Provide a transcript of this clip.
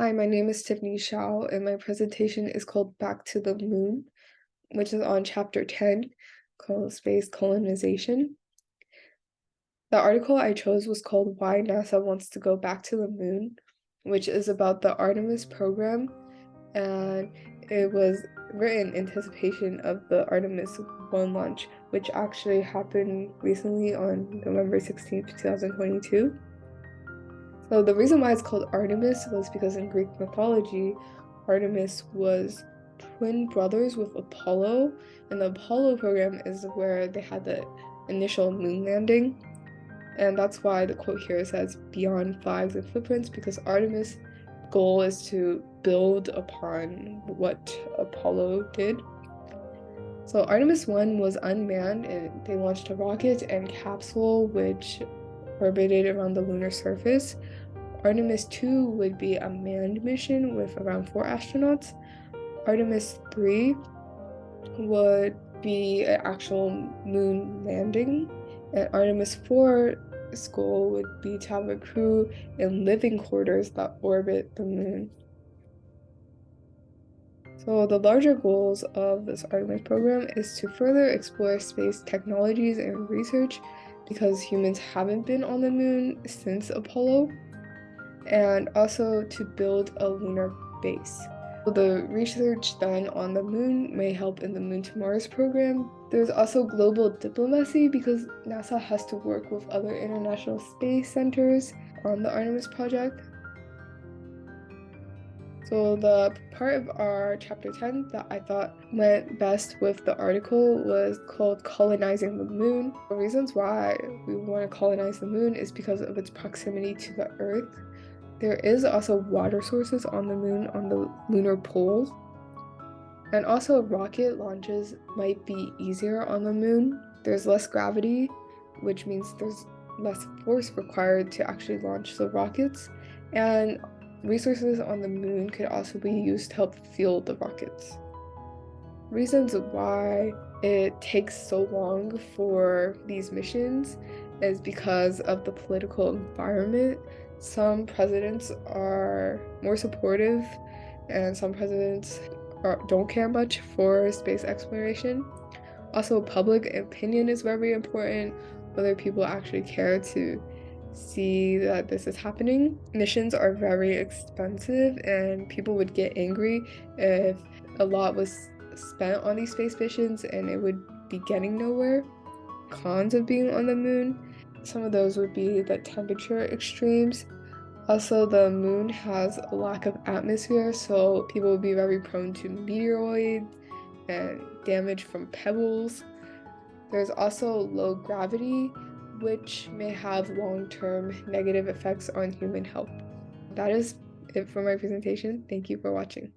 Hi, my name is Tiffany Shao, and my presentation is called Back to the Moon, which is on chapter 10, called Space Colonization. The article I chose was called Why NASA Wants to Go Back to the Moon, which is about the Artemis program, and it was written in anticipation of the Artemis 1 launch, which actually happened recently on November 16th, 2022. So the reason why it's called Artemis was because in Greek mythology, Artemis was twin brothers with Apollo, and the Apollo program is where they had the initial moon landing. And that's why the quote here says beyond flags and footprints, because Artemis' goal is to build upon what Apollo did. So Artemis 1 was unmanned, and they launched a rocket and capsule which orbited around the lunar surface. Artemis 2 would be a manned mission with around 4 astronauts. Artemis 3 would be an actual moon landing. And Artemis 4's goal would be to have a crew in living quarters that orbit the moon. So the larger goals of this Artemis program is to further explore space technologies and research because humans haven't been on the moon since Apollo, and also to build a lunar base. So the research done on the moon may help in the Moon to Mars program. There's also global diplomacy because NASA has to work with other international space centers on the Artemis project. So the part of our chapter 10 that I thought went best with the article was called Colonizing the Moon. The reasons why we want to colonize the moon is because of its proximity to the Earth. There is also water sources on the moon on the lunar poles. And also rocket launches might be easier on the moon. There's less gravity, which means there's less force required to actually launch the rockets. And resources on the moon could also be used to help fuel the rockets. Reasons why it takes so long for these missions is because of the political environment. Some presidents are more supportive, and some presidents don't care much for space exploration. Also, public opinion is very important, whether people actually care to see that this is happening. Missions are very expensive, and people would get angry if a lot was spent on these space missions and it would be getting nowhere. Cons of being on the moon, some of those would be the temperature extremes. Also, the moon has a lack of atmosphere, so people would be very prone to meteoroids and damage from pebbles. There's also low gravity, which may have long-term negative effects on human health. That is it for my presentation. Thank you for watching.